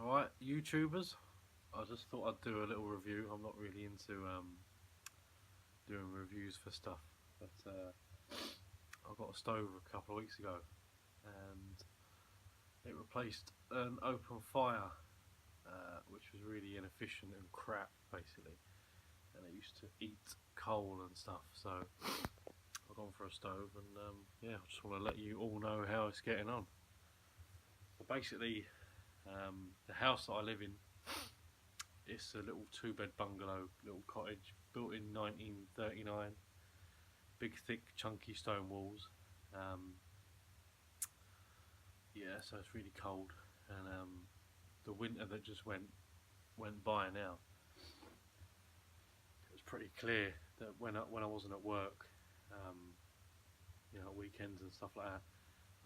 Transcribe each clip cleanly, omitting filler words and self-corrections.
Alright, YouTubers. I just thought I'd do a little review. I'm not really into doing reviews for stuff, but I got a stove a couple of weeks ago, and it replaced an open fire, which was really inefficient and crap, basically. And it used to eat coal and stuff. So I've gone for a stove, and yeah, I just want to let you all know how it's getting on. So basically, the house that I live in, it's a little two-bed bungalow, little cottage, built in 1939. Big, thick, chunky stone walls. Yeah, so it's really cold, and the winter that just went by now, it was pretty clear that when I wasn't at work, weekends and stuff like that,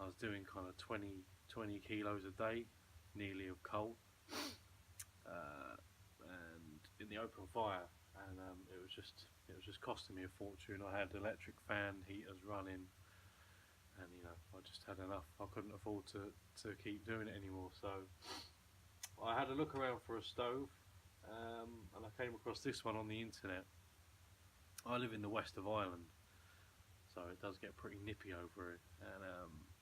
I was doing kind of 20 kilos a day, nearly, of coal, and in the open fire, and it was just costing me a fortune. I had electric fan heaters running, and I just had enough. I couldn't afford to keep doing it anymore. So I had a look around for a stove, and I came across this one on the internet. I live in the west of Ireland, so it does get pretty nippy over it. And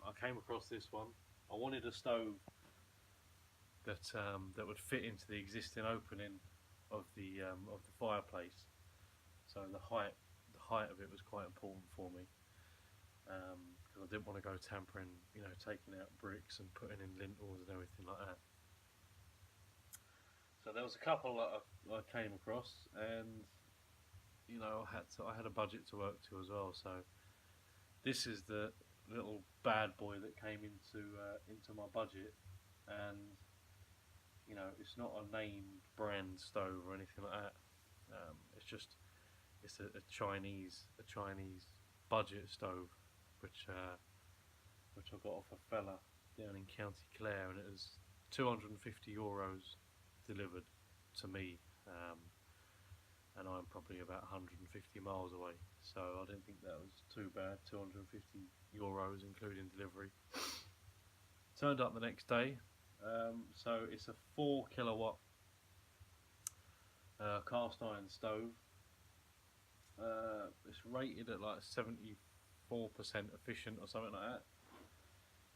I came across this one. I wanted a stove that would fit into the existing opening of the fireplace. So the height of it was quite important for me, because I didn't want to go tampering, taking out bricks and putting in lintels and everything like that. So there was a couple that I came across, and I had a budget to work to as well. So this is the little bad boy that came into my budget, and it's not a named brand stove or anything like that. It's a Chinese budget stove, which I got off a fella down in County Clare, and it was €250 delivered to me, and I'm probably about 150 miles away, so I didn't think that was too bad. €250 including delivery. Turned up the next day. So it's a 4 kilowatt cast iron stove. It's rated at like 74% efficient or something like that.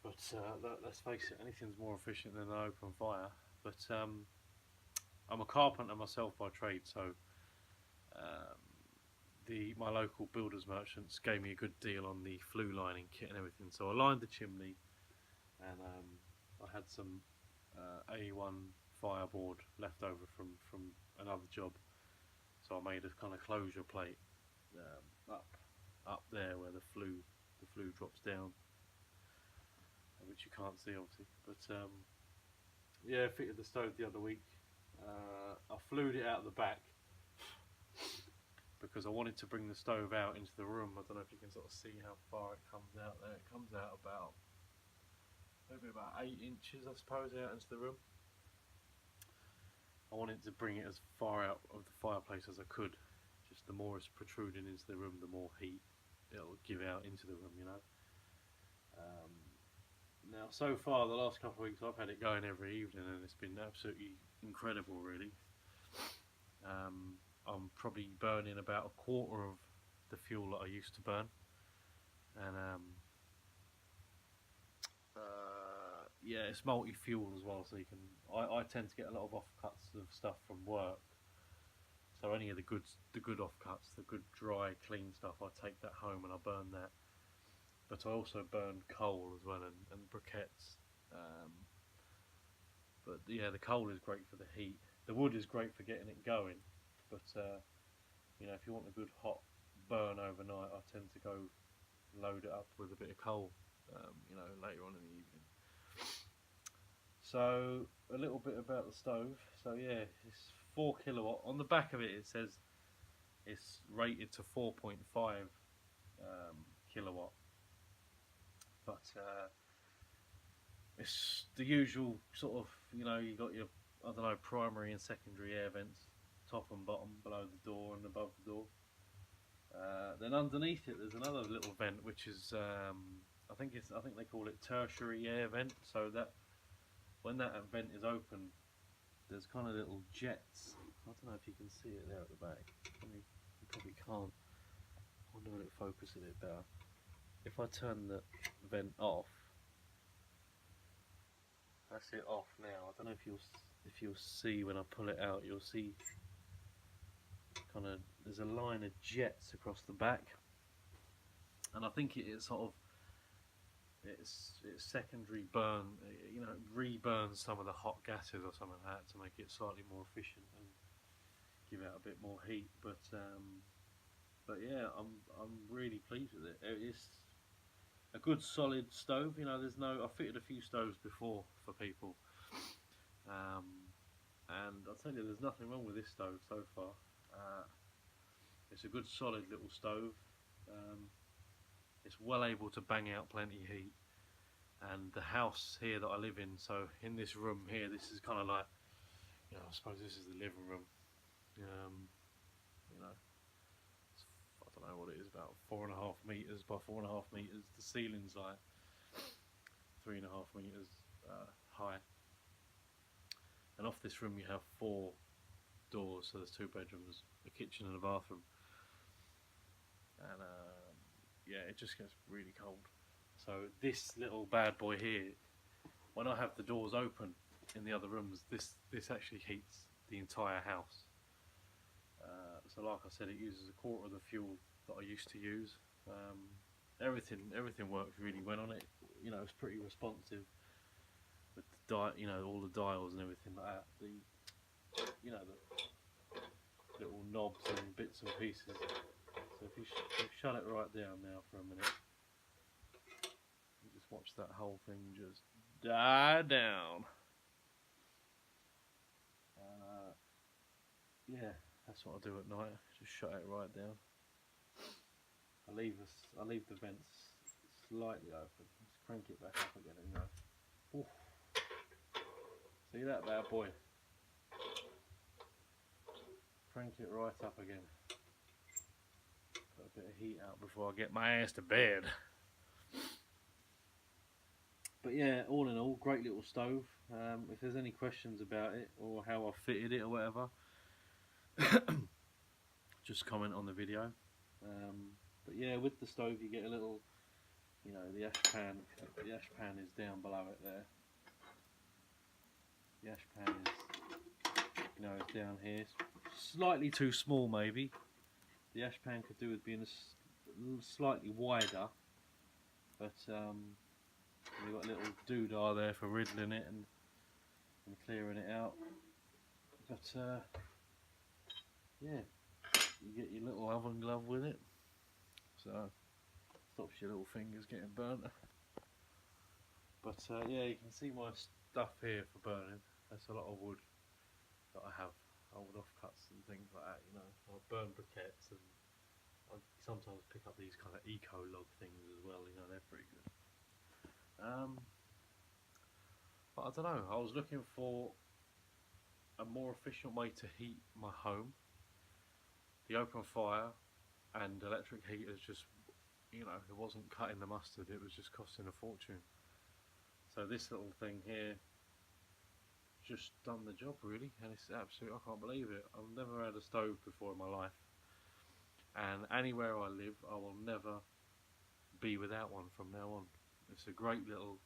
But let's face it, anything's more efficient than an open fire. But I'm a carpenter myself by trade, so my local builders merchants gave me a good deal on the flue lining kit and everything. So I lined the chimney, and I had some A1 fireboard left over from another job, so I made a kind of closure plate up there where the flue drops down, which you can't see obviously. But yeah, I fitted the stove the other week. I flued it out the back because I wanted to bring the stove out into the room. I don't know if you can sort of see how far it comes out there. It comes out maybe about 8 inches, I suppose, out into the room. I wanted to bring it as far out of the fireplace as I could. Just the more it's protruding into the room, the more heat it'll give out into the room, Now, so far, the last couple of weeks, I've had it going every evening, and it's been absolutely incredible, really. I'm probably burning about a quarter of the fuel that I used to burn, and yeah, it's multi-fuel as well, so I tend to get a lot of offcuts of stuff from work. So any of the good offcuts, the good dry clean stuff, I take that home and I burn that. But I also burn coal as well, and briquettes. But yeah, the coal is great for the heat. The wood is great for getting it going. But if you want a good hot burn overnight, I tend to go load it up with a bit of coal, later on in the evening. So a little bit about the stove. So yeah, it's 4 kilowatt. On the back of it, it says it's rated to 4.5 kilowatt, but it's the usual sort of, you got your, I don't know, primary and secondary air vents, top and bottom, below the door and above the door. Then underneath it, there's another little vent, which is I think they call it tertiary air vent. So that when that vent is open, there's kind of little jets. I don't know if you can see it there at the back. I mean, you probably can't. I wonder will it focus a bit better. If I turn the vent off, that's it off now. I don't know if you'll see when I pull it out. You'll see kind of there's a line of jets across the back, and I think it's sort of it's secondary burn. You know, reburns some of the hot gases or something like that to make it slightly more efficient and give out a bit more heat. But yeah, I'm really pleased with it. It's a good solid stove. You know, I fitted a few stoves before for people, and I'll tell you, there's nothing wrong with this stove so far. It's a good solid little stove. It's well able to bang out plenty of heat, and the house here that I live in, so in this room here, this is kind of like, you know, I suppose this is the living room. You know, I don't know what it is, about 4.5 meters by 4.5 meters. The ceiling's like 3.5 meters high, and off this room you have 4 doors, so there's 2 bedrooms, a kitchen and a bathroom, and yeah, it just gets really cold. So this little bad boy here, when I have the doors open in the other rooms, this actually heats the entire house. So like I said, it uses 1/4 of the fuel that I used to use. Everything works really well on it. You know, it's pretty responsive with the you know, all the dials and everything like that. You know, the little knobs and bits and pieces. So if you shut it right down now for a minute, you just watch that whole thing just die down. Yeah, that's what I do at night. Just shut it right down. I leave the vents slightly open. Let's crank it back up again and go. Oof. See that bad boy? Crank it right up again. Put a bit of heat out before I get my ass to bed. But yeah, all in all, great little stove. If there's any questions about it or how I fitted it or whatever, just comment on the video. But yeah, with the stove you get a little, you know, the ash pan is down below it there. The ash pan is, you know, it's down here. It's slightly too small maybe. The ash pan could do with being slightly wider, but we've got a little doodah there for riddling it and clearing it out. But yeah, you get your little oven glove with it, so stops your little fingers getting burnt. But yeah, you can see my stuff here for burning. That's a lot of wood that I have, old offcuts and things like that. You know, I burn briquettes, and I sometimes pick up these kind of eco log things as well. You know, they're pretty good. But I don't know, I was looking for a more efficient way to heat my home. The open fire and electric heaters just, you know, it wasn't cutting the mustard, it was just costing a fortune. So this little thing here just done the job really, and it's absolutely, I can't believe it. I've never had a stove before in my life, and anywhere I live I will never be without one from now on. It's a great little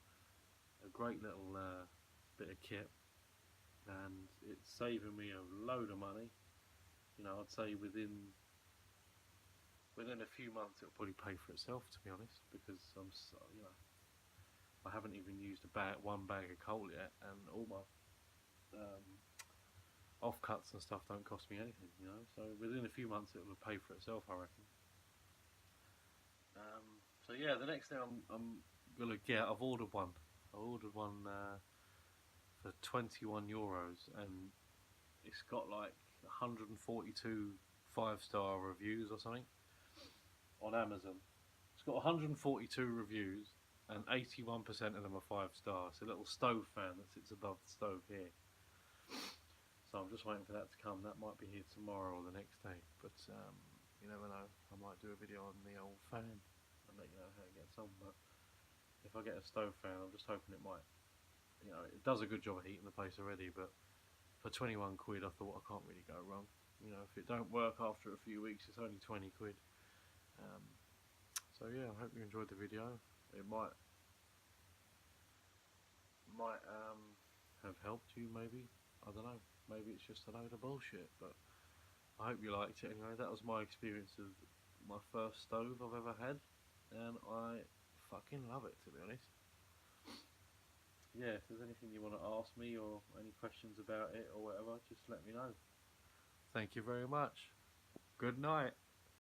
bit of kit, and it's saving me a load of money. You know, I'd say within a few months it'll probably pay for itself, to be honest, because you know, I haven't even used one bag of coal yet, and all my offcuts and stuff don't cost me anything, you know. So within a few months it will pay for itself, I reckon. So yeah, the next thing I'm gonna get, I've ordered one. I ordered one for €21, and it's got like 142 5-star reviews or something on Amazon. It's got 142 reviews, and 81% of them are 5-star. It's a little stove fan that sits above the stove here. So I'm just waiting for that to come. That might be here tomorrow or the next day, but you never know. I might do a video on the old fan and let you know how it gets on. But if I get a stove fan, I'm just hoping it might, you know, it does a good job of heating the place already, but for 21 quid, I thought I can't really go wrong. You know, if it don't work after a few weeks, it's only 20 quid. So yeah, I hope you enjoyed the video. It might have helped you, maybe. I don't know. Maybe it's just a load of bullshit, but I hope you liked it anyway. That was my experience of my first stove I've ever had, and I fucking love it, to be honest. Yeah, if there's anything you want to ask me or any questions about it or whatever, just let me know. Thank you very much. Good night.